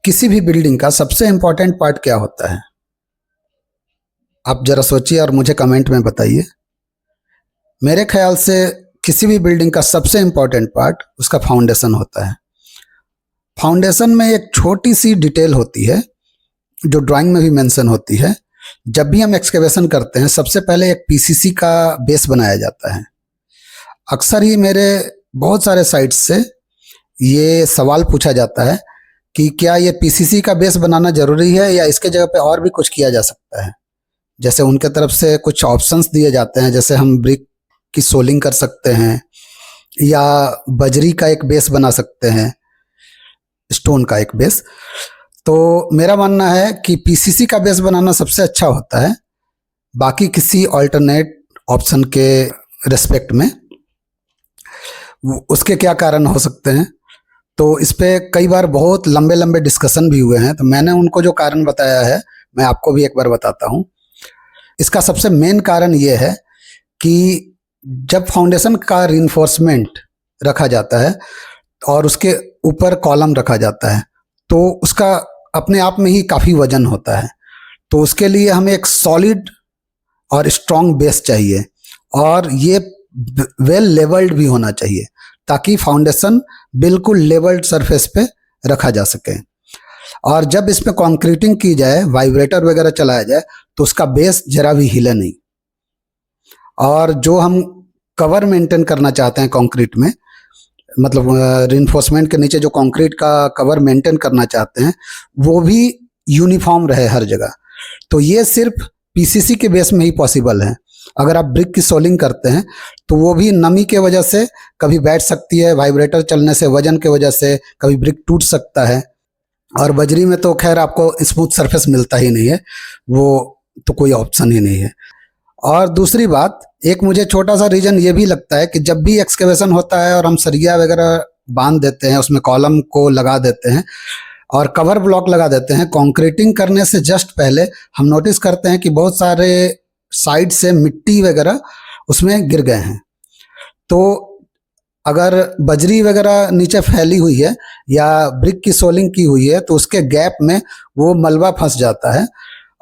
किसी भी बिल्डिंग का सबसे इंपॉर्टेंट पार्ट क्या होता है? आप जरा सोचिए और मुझे कमेंट में बताइए। मेरे ख्याल से किसी भी बिल्डिंग का सबसे इंपॉर्टेंट पार्ट उसका फाउंडेशन होता है। फाउंडेशन में एक छोटी सी डिटेल होती है जो ड्राइंग में भी मेंशन होती है। जब भी हम एक्सकेवेशन करते हैं सबसे पहले एक पीसीसी का बेस बनाया जाता है। अक्सर ही मेरे बहुत सारे साइट्स से ये सवाल पूछा जाता है कि क्या ये पीसीसी का बेस बनाना जरूरी है या इसके जगह पे और भी कुछ किया जा सकता है। जैसे उनके तरफ से कुछ ऑप्शंस दिए जाते हैं, जैसे हम ब्रिक की सोलिंग कर सकते हैं या बजरी का एक बेस बना सकते हैं, स्टोन का एक बेस। तो मेरा मानना है कि पीसीसी का बेस बनाना सबसे अच्छा होता है, बाकी किसी ऑल्टरनेट ऑप्शन के रिस्पेक्ट में। उसके क्या कारण हो सकते हैं, तो इस पे कई बार बहुत लंबे लंबे डिस्कशन भी हुए हैं। तो मैंने उनको जो कारण बताया है मैं आपको भी एक बार बताता हूँ। इसका सबसे मेन कारण ये है कि जब फाउंडेशन का रिइंफोर्समेंट रखा जाता है और उसके ऊपर कॉलम रखा जाता है तो उसका अपने आप में ही काफ़ी वजन होता है। तो उसके लिए हमें एक सॉलिड और स्ट्रॉन्ग बेस चाहिए और ये वेल लेवल्ड भी होना चाहिए ताकि फाउंडेशन बिल्कुल लेवल्ड सरफेस पे रखा जा सके। और जब इसमें कंक्रीटिंग की जाए, वाइब्रेटर वगैरह चलाया जाए तो उसका बेस जरा भी हिले नहीं। और जो हम कवर मेंटेन करना चाहते हैं कंक्रीट में, मतलब रिइंफोर्समेंट के नीचे जो कंक्रीट का कवर मेंटेन करना चाहते हैं वो भी यूनिफॉर्म रहे हर जगह। तो ये सिर्फ पीसीसी के बेस में ही पॉसिबल है। अगर आप ब्रिक की सोलिंग करते हैं तो वो भी नमी के वजह से कभी बैठ सकती है, वाइब्रेटर चलने से, वजन के वजह से कभी ब्रिक टूट सकता है। और बजरी में तो खैर आपको स्मूथ सरफेस मिलता ही नहीं है, वो तो कोई ऑप्शन ही नहीं है। और दूसरी बात, एक मुझे छोटा सा रीजन ये भी लगता है कि जब भी एक्सकेवेशन होता है और हम सरिया वगैरह बांध देते हैं, उसमें कॉलम को लगा देते हैं और कवर ब्लॉक लगा देते हैं, कंक्रीटिंग करने से जस्ट पहले हम नोटिस करते हैं कि बहुत सारे साइड से मिट्टी वगैरह उसमें गिर गए हैं। तो अगर बजरी वगैरह नीचे फैली हुई है या ब्रिक की सोलिंग की हुई है तो उसके गैप में वो मलबा फंस जाता है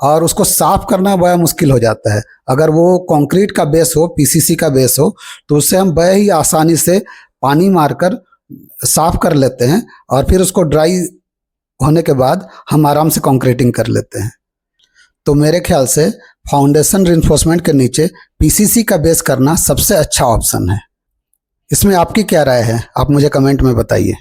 और उसको साफ करना बड़ा मुश्किल हो जाता है। अगर वो कंक्रीट का बेस हो, पीसीसी का बेस हो, तो उससे हम बड़े ही आसानी से पानी मारकर साफ कर लेते हैं और फिर उसको ड्राई होने के बाद हम आराम से कंक्रीटिंग कर लेते हैं। तो मेरे ख्याल से फाउंडेशन रिइंफोर्समेंट के नीचे पीसीसी का बेस करना सबसे अच्छा ऑप्शन है। इसमें आपकी क्या राय है, आप मुझे कमेंट में बताइए।